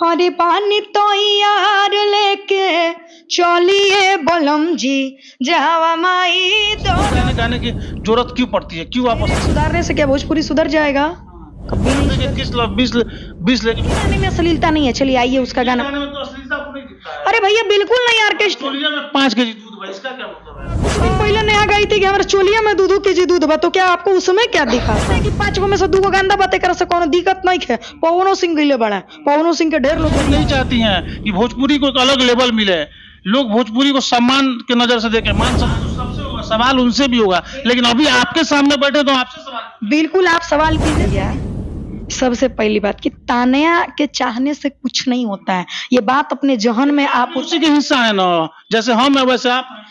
हरे पानी तो यार लेके चलिए बलम जी जावा माई दो। गाने की जरूरत क्यों पड़ती है? क्यों आप सुधारने से क्या भोजपुरी सुधर जाएगा? कभी नहीं। किस 20 लेके गाने में अश्लीलता नहीं है, चलिए आइए उसका गाना। गाने में तो अश्लीलता आपको नहीं दिखता है। अरे भैया बिल्कुल नहीं, ऑर्केस्ट्रा चोलिया में 5 केजी दूध भाई, इसका क्या मतलब है? कुछ दिन पहले नया गई थी कि हमारे चोलिया में 2-2 केजी दूध बा, तो क्या आपको उसमें क्या दिखा कि 5 गो में से 2 गो गंदा बातें कर से कोनो दिक्कत नहीं है। पवनो सिंह गईले बड़ा, पवनो सिंह के ढेर लोग नहीं चाहती हैं कि भोजपुरी को एक अलग लेवल मिले, लोग भोजपुरी को सम्मान के नजर से देखें। मान सम्मान तो सबसे होगा, सवाल उनसे भी होगा, लेकिन अभी आपके सामने बैठे तो आपसे सवाल। बिल्कुल आप सवाल कीजिए। सबसे पहली बात कि तानिया के चाहने से कुछ नहीं होता है, ये बात अपने जहन में आप उसी के हिस्सा है ना, जैसे हम है वैसे आप हैं।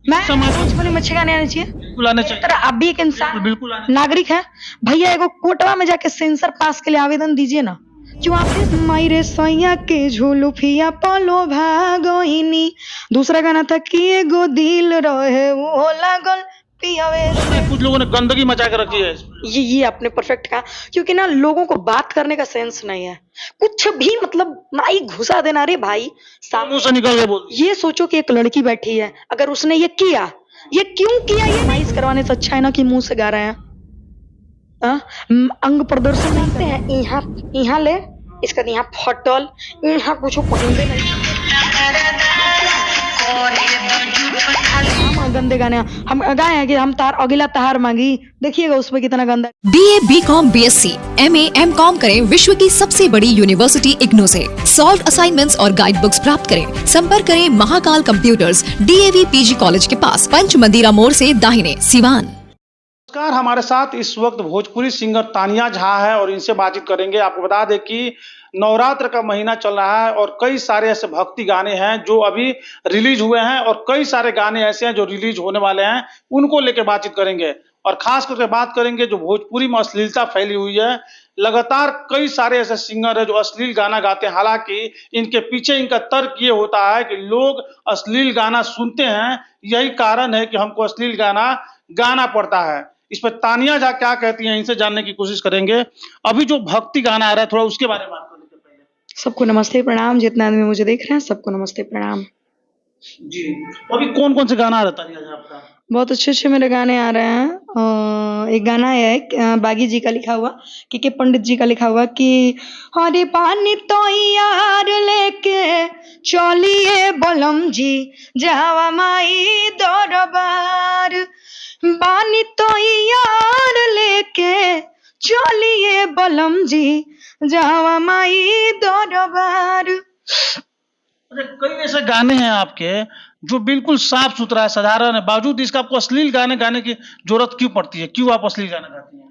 मैं समाज भोजपुरी में अच्छे गाने आने चाहिए, बिल्कुल आने चाहिए। तरह आप भी एक इंसान बिल्कुल आने नागरिक है। भैया एगो कोटवा में जाके सेंसर पास के लिए आवेदन दीजिए ना। क्यों आप मायरे सैया के झुलुफिया पलो भागोइनी। दूसरा गाना था कि एगो दिल रहे वो लागल पियावे। कुछ लोगों ने गंदगी मचा के रखी है। ये आपने परफेक्ट कहा, क्योंकि ना लोगों को बात करने का सेंस नहीं है, कुछ भी मतलब नाई घुसा देना। रे भाई मुंह से निकल गया बोल। ये सोचो कि एक लड़की बैठी है, अगर उसने ये किया, ये क्यों किया, ये माइस करवाने से अच्छा है ना कि मुंह से गा रहे हैं। अंग प्रदर्शन करते हैं, यहाँ यहाँ ले इसका यहाँ फटल, यहाँ कुछ पहनते नहीं। हम गंदे गाने हम गाए हैं कि हम तार अगला तार मांगी, देखिएगा उसमें कितना गंदा। BA, BCom, BSc, MA, MCom करें विश्व की सबसे बड़ी यूनिवर्सिटी इग्नू से। सॉल्व असाइनमेंट्स और गाइड बुक्स प्राप्त करें। संपर्क करें Mahakal computers, DAV PG college के पास, पंच मंदिरा मोड़ से दाहिने, सिवान। नमस्कार, हमारे साथ इस वक्त भोजपुरी सिंगर तानिया झा है और इनसे बातचीत करेंगे। आपको बता दें कि नवरात्र का महीना चल रहा है और कई सारे ऐसे भक्ति गाने हैं जो अभी रिलीज हुए हैं और कई सारे गाने ऐसे हैं जो रिलीज होने वाले हैं, उनको लेकर बातचीत करेंगे। और खास करके बात करेंगे जो भोजपुरी में अश्लीलता फैली हुई है। लगातार कई सारे ऐसे सिंगर है जो अश्लील गाना गाते हैं, हालांकि इनके पीछे इनका तर्क ये होता है कि लोग अश्लील गाना सुनते हैं, यही कारण है कि हमको अश्लील गाना गाना पड़ता है। इस पर तानिया झा क्या कहती हैं, इनसे जानने की कोशिश करेंगे। अभी जो भक्ति गाना आ रहा है थोड़ा उसके बारे में बात करने के पहले। सबको नमस्ते प्रणाम, जितना आदमी मुझे देख रहे हैं सबको नमस्ते प्रणाम जी। अभी कौन कौन से गाना आ रहा है तानिया झा आपका? बहुत अच्छे मेरे गाने आ रहे हैं। एक गाना है बागी जी का लिखा हुआ, के पंडित जी का लिखा हुआ कि हरे पानी तो यार लेके चलिए बलम जी जावा माई दरबार। पानी तो यार लेके चलिए बलम जी जावा माई दरबार। कई ऐसे गाने हैं आपके जो बिल्कुल साफ सुथरा है, साधारण है, बावजूद इसका आपको अश्लील गाने गाने की जरूरत क्यों पड़ती है? क्यों आप अश्लील गाना गाती हैं?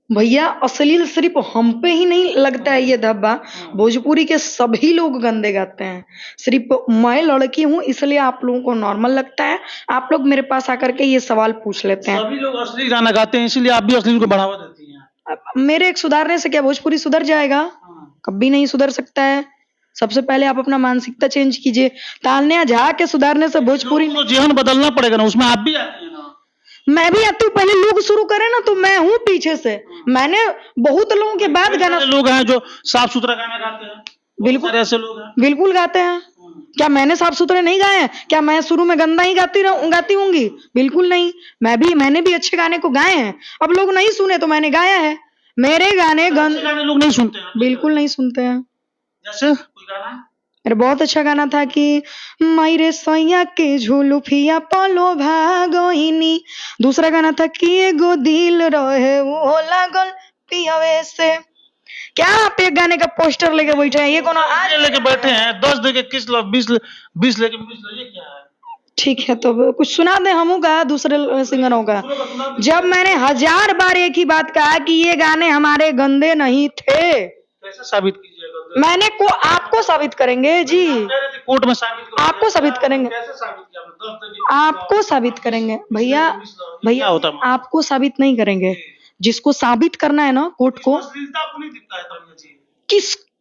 भैया अश्लील सिर्फ हम पे ही नहीं लगता है ये धब्बा, भोजपुरी के सभी लोग गंदे गाते हैं। सिर्फ मैं लड़की हूँ इसलिए आप लोगों को नॉर्मल लगता है, आप लोग मेरे पास आकर के ये सवाल पूछ लेते हैं। सभी लोग अश्लील गाना गाते हैं इसलिए आप भी अश्लील को बढ़ावा देती हैं। अब मेरे एक सुधारने से क्या भोजपुरी सुधर जाएगा? कभी नहीं सुधर सकता है। सबसे पहले आप अपना मानसिकता चेंज कीजिए। तानिया झा के सुधारने से भोजपुरी तो जीवन बदलना पड़ेगा ना, उसमें आप भी आती हैं ना। मैं भी आती हूँ, पहले लोग शुरू करें ना तो मैं हूँ पीछे से। मैंने बहुत लोगों के बाद गाना, लोग हैं जो साफ सुथरा गाना गाते हैं, बिल्कुल ऐसे लोग हैं। बिल्कुल गाते हैं। क्या मैंने साफ सुथरे नहीं गाए हैं? क्या मैं शुरू में गंदा ही गाती होंगी? बिल्कुल नहीं, मैंने भी अच्छे गाने को गाए हैं। अब लोग नहीं सुने तो मैंने गाया है। मेरे गाने गाने लोग नहीं सुनते हैं, बिल्कुल नहीं सुनते हैं। जैसे कोई गाना अरे बहुत अच्छा गाना था कि मायरे सैया के झुलुफिया पलो भागोइनी। दूसरा गाना था कि एगो दिल रहे वो लागल पियावे से। क्या आप एक गाने का पोस्टर लेके बैठे हैं? ये कौन आज लेके बैठे हैं? 10 देके किस 20 लेके 20 ये क्या है? ठीक है तो कुछ सुना दे हमू का, दूसरे सिंगरों का। जब मैंने 1000 बार एक ही बात कहा कि ये गाने हमारे गंदे नहीं थे। कैसे साबित कीजिएगा? मैंने को आपको साबित करेंगे जी, कोर्ट में साबित आपको साबित करेंगे, कैसे साबित किया? आपको साबित करेंगे भैया। भैया आपको साबित नहीं करेंगे, जिसको साबित करना है ना कोर्ट को। अश्लीलता आपको नहीं दिखता है तानिया जी?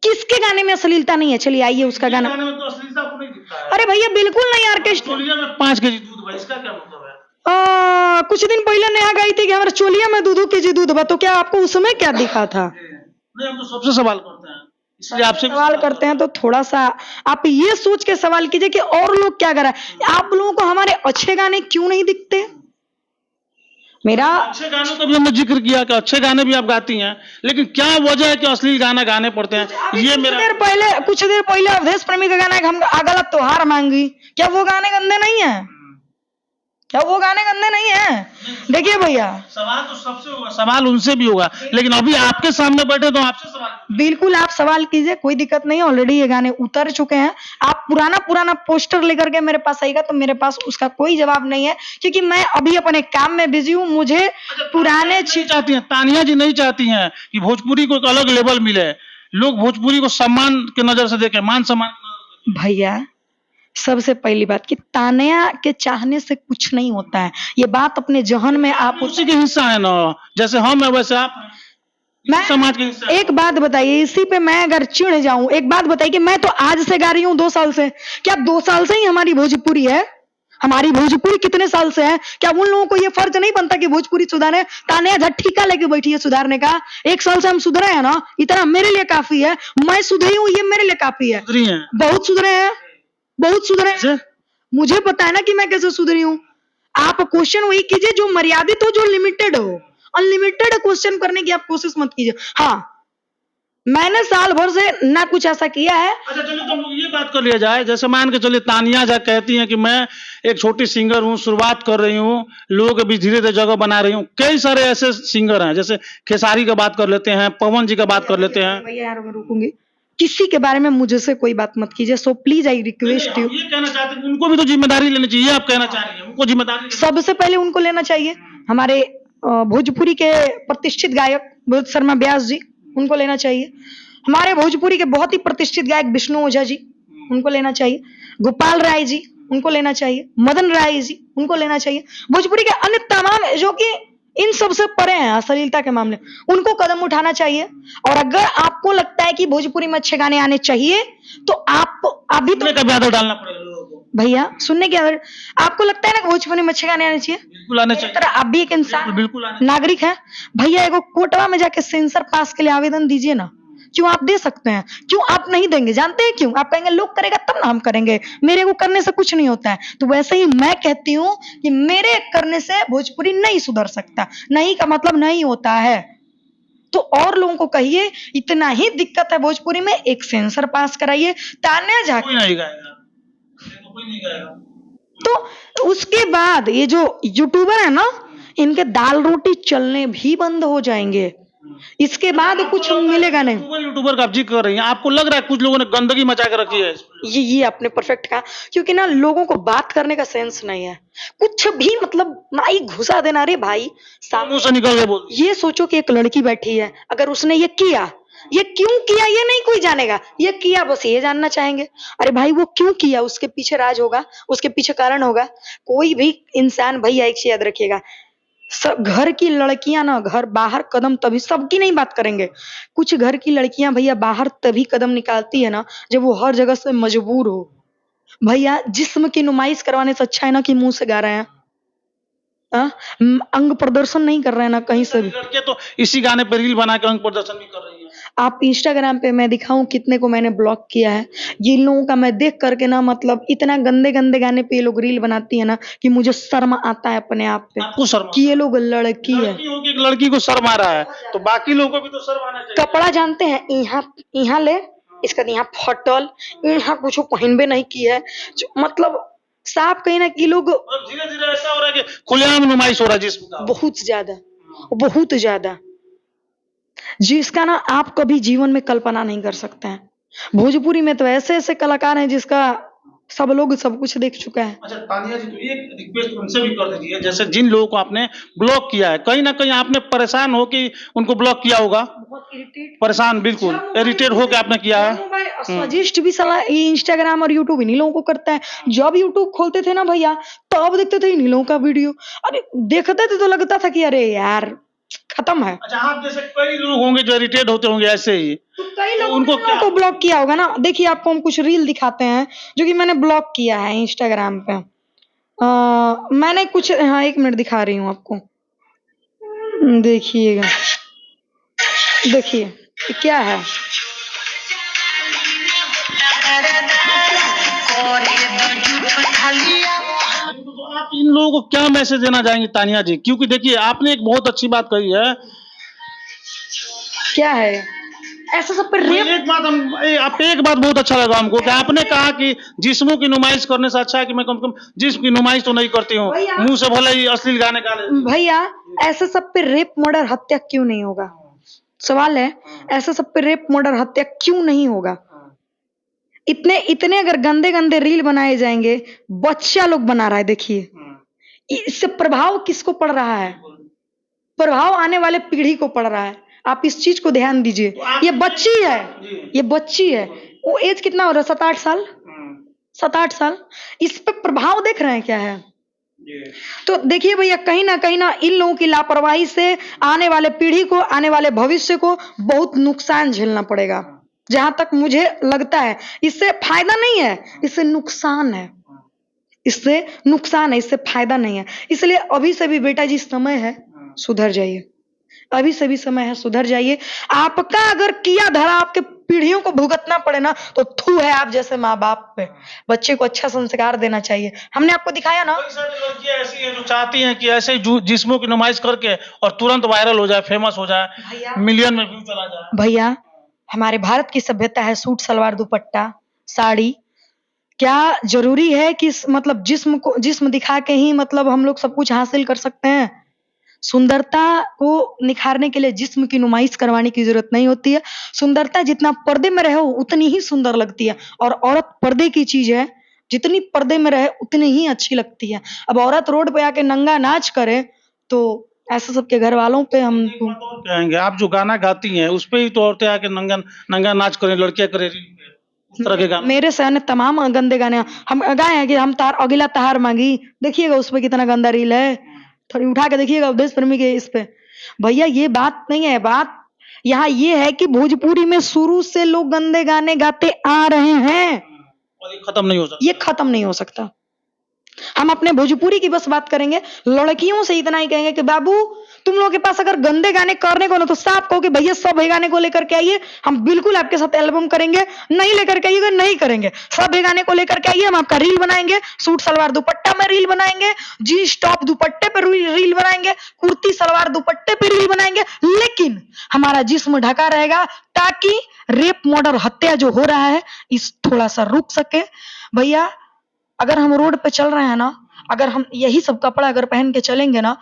किसके गाने में अश्लीलता नहीं है? चलिए आइए उसका गाना। गाने में तो अश्लीलता आपको नहीं दिखता है। अरे भैया बिल्कुल नहीं, ऑर्केस्ट्रा चोलिया में 5 केजी दूध भाई, इसका क्या मतलब है? कुछ दिन पहले नया गई थी कि हमारे चोलिया में 2-2 केजी दूध बा, तो क्या आपको उसमें क्या दिखा था? नहीं, हम तो सबसे सवाल करते हैं, इसलिए आपसे भी सवाल करते हैं तो थोड़ा सा आप ये सोच के सवाल कीजिए कि और लोग क्या कर रहे हैं। आप लोगों को हमारे अच्छे गाने क्यों नहीं दिखते? मेरा अच्छे गानों का भी हमने जिक्र किया कि अच्छे गाने भी आप गाती हैं, लेकिन क्या वजह है कि अश्लील गाना गाने पड़ते हैं? ये मेरा कुछ देर पहले अवधेश प्रेमी का गाना है कि हम गलत त्योहार मांगी, क्या वो गाने गंदे नहीं है? क्या वो गाने गंदे नहीं है? देखिए भैया, सवाल तो सबसे होगा, सवाल उनसे भी होगा, लेकिन अभी आपके सामने बैठे तो आपसे सवाल। बिल्कुल आप सवाल कीजिए, कोई दिक्कत नहीं है। ऑलरेडी ये गाने उतर चुके हैं। आप पुराना पोस्टर लेकर के मेरे पास आएगा तो मेरे पास उसका कोई जवाब नहीं है, क्योंकि मैं अभी अपने काम में बिजी हूँ। मुझे पुराने नहीं चाहती हैं, तानिया जी नहीं चाहती हैं कि भोजपुरी को एक अलग लेवल मिले, लोग भोजपुरी को सम्मान के नजर से देखें, मान सम्मान। भैया सबसे पहली बात कि तानिया के चाहने से कुछ नहीं होता है, ये बात अपने जहन में आप उसी के हिस्सा है ना, जैसे हम है वैसे आप हैं। मैं समाज के हिस्सा। एक बात बताइए, इसी पे मैं अगर चिढ़ जाऊं, एक बात बताइए कि मैं तो आज से गा रही हूँ 2 साल से, क्या 2 साल से ही हमारी भोजपुरी है? हमारी भोजपुरी कितने साल से है? क्या उन लोगों को ये फर्ज नहीं बनता कि भोजपुरी सुधारे? तानिया झट्ठीका लेके बैठी है सुधारने का। 1 साल से हम सुधरे हैं ना, इतना मेरे लिए काफी है। मैं सुधरी हूँ, ये मेरे लिए काफी है। सुधरी हैं। बहुत सुधरे हैं, बहुत सुधरे हैं। कैसे? मुझे पता है ना कि मैं कैसे सुधरी हूँ। आप क्वेश्चन वही कीजिए जो मर्यादित हो, जो लिमिटेड हो। अनलिमिटेड क्वेश्चन करने की आप कोशिश मत कीजिए। हाँ, मैंने साल भर से ना कुछ ऐसा किया है। अच्छा चलिए, तो ये बात कर लिया जाए, जैसे मान के चलिए तानिया झा कहती हैं कि मैं एक छोटी सिंगर हूँ, शुरुआत कर रही हूँ, लोगों के बीच धीरे धीरे जगह बना रही हूँ। कई सारे ऐसे सिंगर हैं, जैसे खेसारी का बात कर लेते हैं, पवन जी का बात कर लेते हैं। भैया यार मैं रुकूंगी, किसी के बारे में मुझसे कोई बात मत कीजिए। So please I request you. ये कहना चाहते हैं उनको भी तो जिम्मेदारी लेनी चाहिए, आप कहना चाह रही हैं उनको जिम्मेदारी सबसे पहले उनको लेना चाहिए। हमारे भोजपुरी के प्रतिष्ठित गायक भोज शर्मा व्यास जी, उनको लेना चाहिए। हमारे भोजपुरी के बहुत ही प्रतिष्ठित गायक विष्णु ओझा जी, उनको लेना चाहिए। गोपाल राय जी, उनको लेना चाहिए। मदन राय जी, उनको लेना चाहिए। भोजपुरी के अन्य तमाम जो कि इन सबसे परे हैं अश्लीलता के मामले, उनको कदम उठाना चाहिए। और अगर आपको लगता है कि भोजपुरी में अच्छे गाने आने चाहिए तो आप अभी तो डालना पड़ेगा लोगों को। भैया सुनने की अगर आपको लगता है ना कि भोजपुरी में अच्छे गाने आने चाहिए, बिल्कुल आने चाहिए। तरह आप भी एक इंसान बिल्कुल आने नागरिक है। भैया एगो कोटवा में जाके सेंसर पास के लिए आवेदन दीजिए ना। क्यों आप दे सकते हैं, क्यों आप नहीं देंगे? जानते हैं क्यों? आप कहेंगे लोग करेगा तब ना हम करेंगे, मेरे को करने से कुछ नहीं होता है। तो वैसे ही मैं कहती हूँ कि मेरे करने से भोजपुरी नहीं सुधर सकता। नहीं का मतलब नहीं होता है। तो और लोगों को कहिए इतना ही दिक्कत है भोजपुरी में, एक सेंसर पास कराइए। तानिया झा कोई नहीं गाएगा, कोई नहीं गाएगा। तो उसके बाद ये जो यूट्यूबर है ना, इनके दाल रोटी चलने भी बंद हो जाएंगे। इसके बाद कुछ मिलेगा नहीं। यूट्यूबर का आप जिक्र कर रही हैं, आपको लग रहा है कुछ लोगों ने गंदगी मचा के रखी है? ये आपने परफेक्ट कहा, क्योंकि ना लोगों को बात करने का सेंस नहीं है। कुछ भी मतलब माई घुसा देना। रे भाई मुंह से निकल के बोल। ये सोचो कि एक लड़की बैठी है, अगर उसने ये किया, ये क्यों किया ये नहीं कोई जानेगा, ये किया बस ये जानना चाहेंगे। अरे भाई वो क्यों किया, उसके पीछे राज होगा, उसके पीछे कारण होगा। कोई भी इंसान, भैया एक चीज याद रखिएगा, सब घर की लड़कियां ना घर बाहर कदम तभी, सबकी नहीं बात करेंगे, कुछ घर की लड़कियां भैया बाहर तभी कदम निकालती है ना जब वो हर जगह से मजबूर हो। भैया जिस्म की नुमाइश करवाने से अच्छा है ना कि मुंह से गा रहे हैं, अंग प्रदर्शन नहीं कर रहे हैं ना कहीं से भी। लड़के तो इसी गाने पर रील बना के अंग प्रदर्शन भी कर रही है। आप इंस्टाग्राम पे मैं दिखाऊं कितने को मैंने ब्लॉक किया है। ये लोगों का मैं देख करके ना मतलब इतना गंदे गंदे गाने पे ये लोग रील बनाती है ना कि मुझे शर्म आता है अपने आप पे आपको शर्म कि ये लोग लड़की है। एक लड़की को शर्म आ रहा है तो बाकी लोगों को भी तो शर्म आना चाहिए। कपड़ा जानते हैं, यहाँ ले इसका यहाँ फटल, यहाँ कुछ पहनबे नहीं की है, मतलब साफ कहीं ना कि लोग धीरे धीरे ऐसा हो रहा है कि खुलेआम नुमाइश हो रहा है जिसका बहुत ज्यादा जिसका ना आप कभी जीवन में कल्पना नहीं कर सकते हैं। भोजपुरी में तो ऐसे ऐसे कलाकार हैं जिसका सब लोग सब कुछ देख चुका है। अच्छा तानिया जी, तो ये रिक्वेस्ट उनसे भी कर दीजिए, जैसे जिन लोगों को आपने ब्लॉक किया है, कहीं ना कहीं आपने परेशान हो कि उनको ब्लॉक किया होगा, परेशान बिल्कुल इरिटेट हो के आपने किया है। सजेस्ट भी साला ये इंस्टाग्राम और यूट्यूब इन्हीं लोगों को करता है। जब यूट्यूब खोलते थे ना भैया तब देखते थे इन्हीं लोगों का वीडियो, अरे देखते थे तो लगता था कि अरे यार खत्म है। अच्छा आप जैसे कई लोग होंगे जो इरिटेट होते होंगे ऐसे ही, तो कई लोगों उनको को ब्लॉक किया होगा ना। देखिए आपको हम कुछ रील दिखाते हैं जो कि मैंने ब्लॉक किया है इंस्टाग्राम पे। मैंने कुछ, हाँ 1 मिनट दिखा रही हूँ आपको, देखिएगा। देखिए क्या है, तो आप इन लोगों को क्या मैसेज देना चाहेंगे तानिया जी? क्योंकि देखिए आपने एक बहुत अच्छी बात कही है। क्या है ऐसा सब पे रेप। आप एक बात बहुत अच्छा लगा हमको कि आपने कहा कि जिस्मों की नुमाइश करने से अच्छा है कि मैं कम से कम जिस्म की नुमाइश तो नहीं करती हूँ, मुंह से भले ही अश्लील गाने गा ले। भैया ऐसे सब पे रेप मर्डर हत्या क्यों नहीं होगा? सवाल है, ऐसे सब पे रेप मर्डर हत्या क्यों नहीं होगा? इतने इतने अगर गंदे गंदे रील बनाए जाएंगे, बच्चा लोग बना रहा है, देखिए इससे प्रभाव किसको पड़ रहा है? प्रभाव आने वाले पीढ़ी को पड़ रहा है। आप इस चीज को ध्यान दीजिए। ये बच्ची है, ये बच्ची है, वो एज कितना हो रहा है? 7-8 साल, 7-8 साल। इस पे प्रभाव देख रहे हैं क्या है? तो देखिए भैया, कहीं ना इन लोगों की लापरवाही से आने वाले पीढ़ी को, आने वाले भविष्य को बहुत नुकसान झेलना पड़ेगा। जहां तक मुझे लगता है इससे फायदा नहीं है, इससे नुकसान है, इससे नुकसान है, इससे फायदा नहीं है। इसलिए अभी से भी बेटा जी समय है, सुधर जाइए। अभी से भी समय है, सुधर जाइए। आपका अगर किया धरा आपके पीढ़ियों को भुगतना पड़े ना, तो थू है आप जैसे माँ बाप पे। बच्चे को अच्छा संस्कार देना चाहिए। हमने आपको दिखाया ना, कई सारी लड़कियां ऐसी हैं जो चाहती हैं कि ऐसे ही जिस्मों की नुमाइश करके और तुरंत वायरल हो जाए, फेमस हो जाए, मिलियन में व्यू चला जाए। भैया हमारे भारत की सभ्यता है सूट सलवार दुपट्टा साड़ी। क्या जरूरी है कि मतलब जिस्म दिखा के ही मतलब हम लोग सब कुछ हासिल कर सकते हैं? सुंदरता को निखारने के लिए जिस्म की नुमाइश करवाने की जरूरत नहीं होती है। सुंदरता जितना पर्दे में रहे उतनी ही सुंदर लगती है, और औरत पर्दे की चीज है, जितनी पर्दे में रहे उतनी ही अच्छी लगती है। अब औरत रोड पे आके नंगा नाच करे तो ऐसे सबके घर वालों पे हम कहेंगे, आप जो गाना गाती हैं उस पे ही तो औरतें आके नंगा नंगा नाच करें, लड़कियां करें, उस तरह के गाने। मेरे सहने तमाम गंदे गाने हम गाए हैं कि हम तार अगिला तहार मांगी, देखिएगा उस पे कितना गंदा रील है, थोड़ी उठा के देखिएगा देश प्रेमी के इस पे। भैया ये बात नहीं है, बात यहाँ ये है कि भोजपुरी में शुरू से लोग गंदे गाने गाते आ रहे हैं, और ये खत्म नहीं हो सकता, ये खत्म नहीं हो सकता। हम अपने भोजपुरी की बस बात करेंगे। लड़कियों से इतना ही कहेंगे कि बाबू तुम लोगों के पास अगर गंदे गाने करने को ना, तो साफ कहो कि भैया सब गाने को लेकर के आइए, हम बिल्कुल आपके साथ एल्बम करेंगे। नहीं लेकर के आइएगा, नहीं करेंगे। सब गाने को लेकर के आइए, हम आपका रील बनाएंगे, सूट सलवार दुपट्टा में रील बनाएंगे, जीन्स टॉप दुपट्टे पे रील बनाएंगे, कुर्ती सलवार दुपट्टे पे रील बनाएंगे, लेकिन हमारा जिस्म ढका रहेगा, ताकि रेप मर्डर हत्या जो हो रहा है इस थोड़ा सा रुक सके। भैया अगर हम रोड पे चल रहे हैं ना, अगर हम यही सब कपड़ा अगर पहन के चलेंगे ना,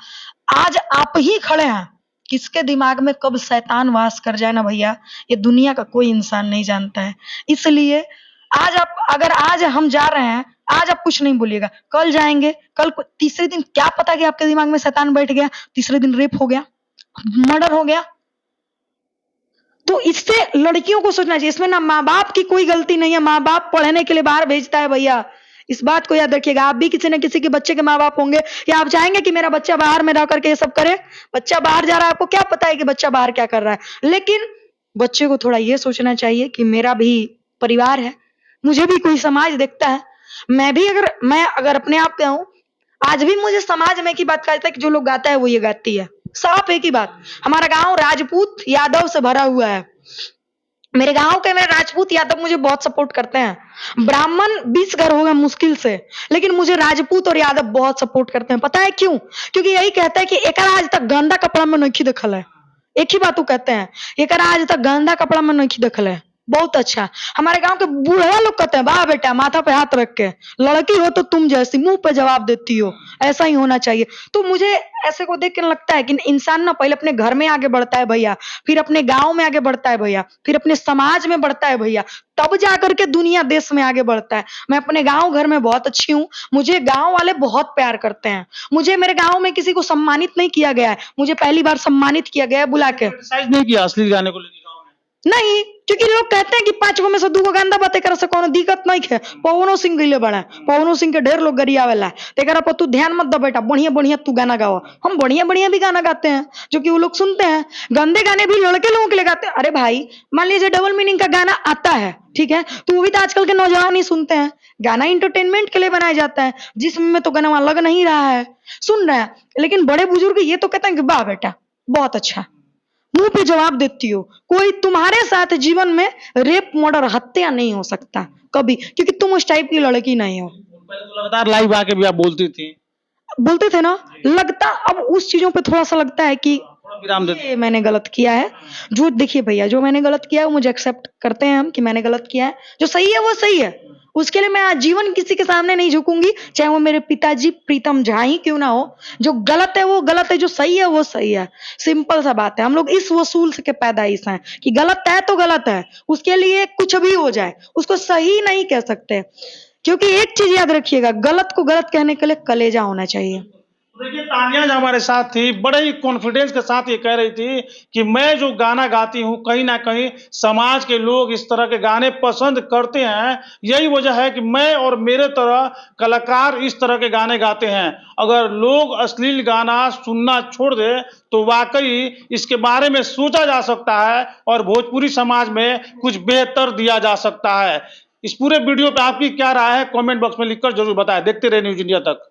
आज आप ही खड़े हैं, किसके दिमाग में कब शैतान वास कर जाए ना भैया, ये दुनिया का कोई इंसान नहीं जानता है। इसलिए आज आप अगर आज हम जा रहे हैं, आज आप कुछ नहीं बोलिएगा, कल जाएंगे, कल तीसरे दिन क्या पता कि आपके दिमाग में शैतान बैठ गया, तीसरे दिन रेप हो गया, मर्डर हो गया। तो इससे लड़कियों को सोचना चाहिए, इसमें ना माँ बाप की कोई गलती नहीं है। माँ बाप पढ़ने के लिए बाहर भेजता है भैया, इस बात को याद रखिएगा। आप भी किसी न किसी के बच्चे के माँ बाप होंगे, या आप चाहेंगे कि मेरा बच्चा बाहर में रह करके ये सब करे? बच्चा बाहर जा रहा है, आपको क्या पता है कि बच्चा बाहर क्या कर रहा है? लेकिन बच्चे को थोड़ा ये सोचना चाहिए कि मेरा भी परिवार है, मुझे भी कोई समाज देखता है। मैं अगर अपने आप पे हूँ, आज भी मुझे समाज में की बात कहता है कि जो लोग गाता है वो ये गाती है। साफ एक ही बात, हमारा गांव राजपूत यादव से भरा हुआ है। मेरे गांव के मेरे राजपूत यादव मुझे बहुत सपोर्ट करते हैं। ब्राह्मण 20 घर होगा मुश्किल से, लेकिन मुझे राजपूत और यादव बहुत सपोर्ट करते हैं। पता है क्यों? क्योंकि यही कहता है कि एक आज तक गंदा कपड़ा में नहीं देखल है। एक ही बात वो कहते हैं, एक आज तक गंदा कपड़ा में नहीं देखल है। बहुत अच्छा। हमारे गांव के बूढ़ा लोग कहते हैं, वाह बेटा, माथा पे हाथ रख के, लड़की हो तो तुम जैसी मुंह पे जवाब देती हो, ऐसा ही होना चाहिए। तो मुझे ऐसे को देख के लगता है कि इंसान ना पहले अपने घर में आगे बढ़ता है भैया, फिर अपने गांव में आगे बढ़ता है भैया, फिर अपने समाज में बढ़ता है भैया, तब जाकर के दुनिया देश में आगे बढ़ता है। मैं अपने गांव घर में बहुत अच्छी हूँ, मुझे गांव वाले बहुत प्यार करते हैं। मुझे मेरे गांव में किसी को सम्मानित नहीं किया गया है, मुझे पहली बार सम्मानित किया गया है बुला के। नहीं किया असली गाने को लेकर नहीं, क्योंकि लोग कहते हैं कि 5 गो में से 2 गो गंदा बातें कर से कोनो दिक्कत नहीं है। पवनो सिंह गइले बड़ा, पवनो सिंह के ढेर लोग गरियावेला, तेकरा पर तू ध्यान मत दे बेटा, बढ़िया बढ़िया तू गाना गाओ। हम बढ़िया बढ़िया भी गाना गाते हैं जो कि वो लोग सुनते हैं। गंदे गाने भी लड़के लोगों के लिए गाते हैं। अरे भाई, मान लीजिए डबल मीनिंग का गाना आता है, ठीक है, तो वो भी तो आजकल के नौजवान ही सुनते हैं। गाना इंटरटेनमेंट के लिए बनाया जाता है, जिसमें तो गाना लग नहीं रहा है, सुन रहे हैं। लेकिन बड़े बुजुर्ग ये तो कहते हैं कि वाह बेटा बहुत अच्छा, मुंह पे जवाब देती हो। कोई तुम्हारे साथ जीवन में रेप, मर्डर, हत्या नहीं हो सकता कभी, क्योंकि तुम उस टाइप की लड़की नहीं हो। पहले तो लगातार लाइव आके भी आप बोलती थी। बोलते थे ना, लगता अब उस चीजों पे थोड़ा सा लगता है कि थोड़ा विराम देते। ये मैंने गलत किया है। जो देखिए भैया, जो मैंने गलत किया है वो मुझे एक्सेप्ट करते हैं हम कि मैंने गलत किया है। जो सही है वो सही है, उसके लिए मैं आजीवन किसी के सामने नहीं झुकूंगी, चाहे वो मेरे पिताजी प्रीतम झा ही क्यों ना हो। जो गलत है वो गलत है, जो सही है वो सही है। सिंपल सा बात है। हम लोग इस वसूल के पैदाइश हैं कि गलत है तो गलत है, उसके लिए कुछ भी हो जाए उसको सही नहीं कह सकते। क्योंकि एक चीज याद रखिएगा, गलत को गलत कहने के लिए कलेजा होना चाहिए। देखिए तानिया जो हमारे साथ थी, बड़े ही कॉन्फिडेंस के साथ ये कह रही थी कि मैं जो गाना गाती हूँ कहीं ना कहीं समाज के लोग इस तरह के गाने पसंद करते हैं। यही वजह है कि मैं और मेरे तरह कलाकार इस तरह के गाने गाते हैं। अगर लोग अश्लील गाना सुनना छोड़ दे तो वाकई इसके बारे में सोचा जा सकता है और भोजपुरी समाज में कुछ बेहतर दिया जा सकता है। इस पूरे वीडियो पे आपकी क्या राय है, कमेंट बॉक्स में लिखकर जरूर बताएं। देखते रहे न्यूज़ इंडिया तक।